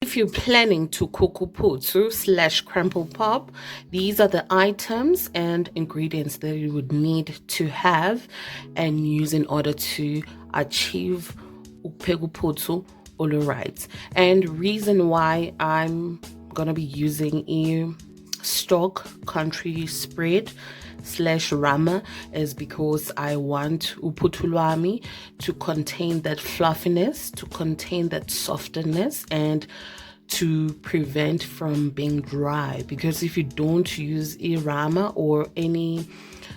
If you're planning to cook uphuthu slash krammelpap, these are the items and ingredients that you would need to have and use in order to achieve uphuthu all right. And reason why I'm gonna be using a stock country spread slash rama is because I want uphuthu lwami to contain that fluffiness, to contain that softness, and to prevent from being dry. Because if you don't use a rama or any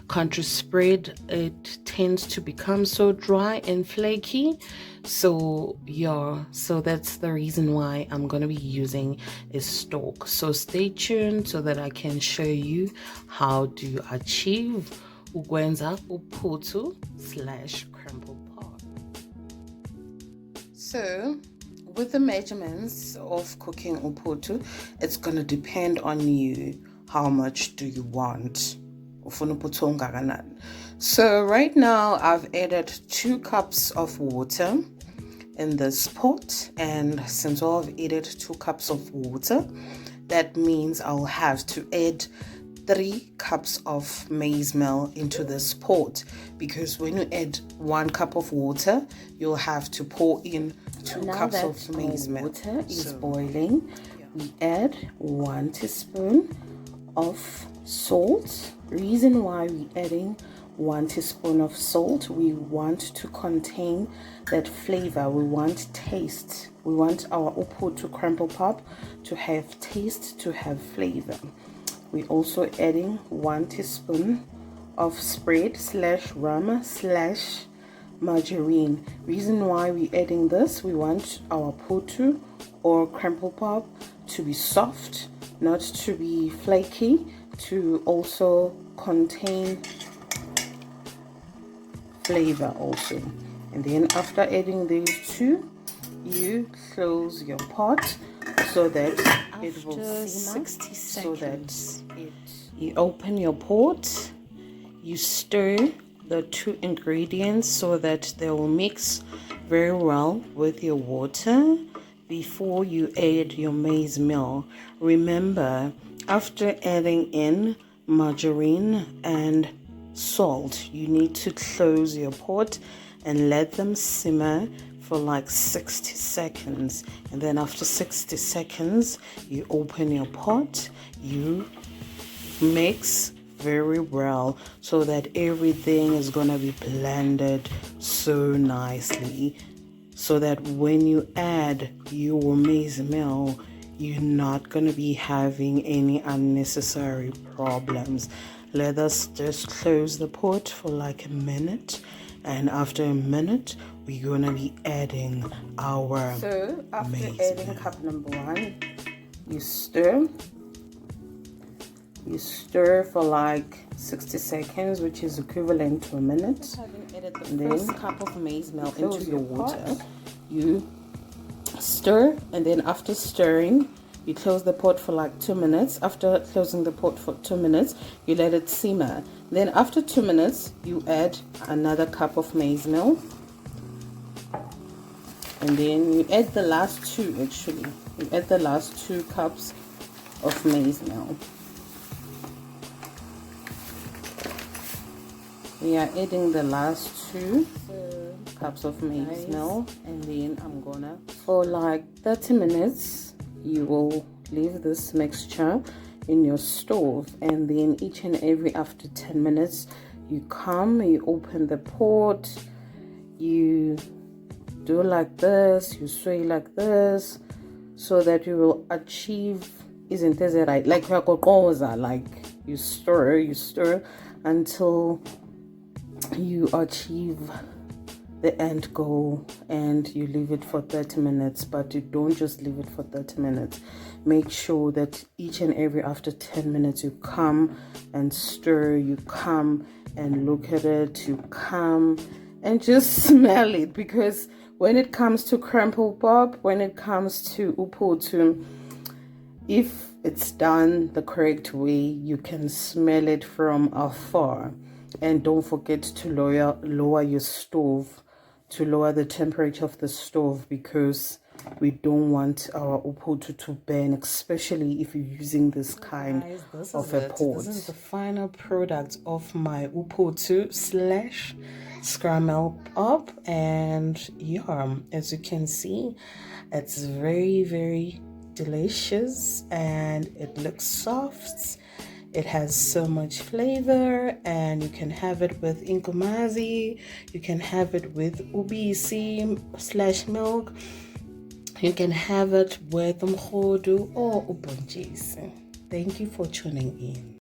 country spread, it tends to become so dry and flaky. So yeah, so that's the reason why I'm gonna be using a stock. So stay tuned so that I can show you how to achieve ukwenza uphuthu slash krammelpap. So with the measurements of cooking uphuthu, it's gonna depend on you. How much do you want? So right now I've added 2 cups of water in this pot, and since I've added 2 cups of water, that means I'll have to add 3 cups of maize meal into this pot, because when you add 1 cup of water, you'll have to pour in 2 cups of maize meal. Water is boiling. We add 1 teaspoon of salt. Reason why we're adding 1 teaspoon of salt, we want to contain that flavor, we want taste, we want our uphuthu krammelpap to have taste, to have flavor. We're also adding 1 teaspoon of spread slash rama slash margarine. Reason why we're adding this, we want our uphuthu or krammelpap to be soft, not to be flaky, to also contain flavor also. And then after adding these 2, you close your pot so that it will simmer. 60 seconds, so that you open your pot, you stir the 2 ingredients so that they will mix very well with your water before you add your maize meal. Remember, after adding in margarine and salt, you need to close your pot and let them simmer for like 60 seconds. And then after 60 seconds, you open your pot, you mix very well so that everything is gonna be blended so nicely, so that when you add your maize meal, you're not going to be having any unnecessary problems. Let us just close the pot for like a minute, and after a minute we're going to be adding our so after adding meal. Cup number 1, you stir for like 60 seconds, which is equivalent to a minute. Having added the first cup of maize meal into your water, you stir, and then after stirring, you close the pot for like 2 minutes. After closing the pot for 2 minutes, you let it simmer. Then after 2 minutes, you add another cup of maize meal, and then you add the last 2. Actually, you add the last 2 cups of maize meal. We are adding the last 2 cups of maize meal, and then I'm gonna, for like 30 minutes, you will leave this mixture in your stove, and then each and every after 10 minutes, you come, you open the pot, you do like this, you sway like this, so that you will achieve, isn't this right? Like you stir until you achieve the end goal, and you leave it for 30 minutes. But you don't just leave it for 30 minutes. Make sure that each and every after 10 minutes you come and stir, you come and look at it, you come and just smell it, because when it comes to krammelpap, when it comes to uphuthu, if it's done the correct way, you can smell it from afar. And don't forget to lower your stove, to lower the temperature of the stove, because We don't want our uphuthu to burn, especially if you're using this kind of a pot. This is the final product of my uphuthu / krammelpap, and yeah, as you can see, it's very, very delicious and it looks soft. It has so much flavor, and you can have it with inkomazi, you can have it with ubisi / milk, you can have it with umkhodu or ubhontshisi. Thank you for tuning in.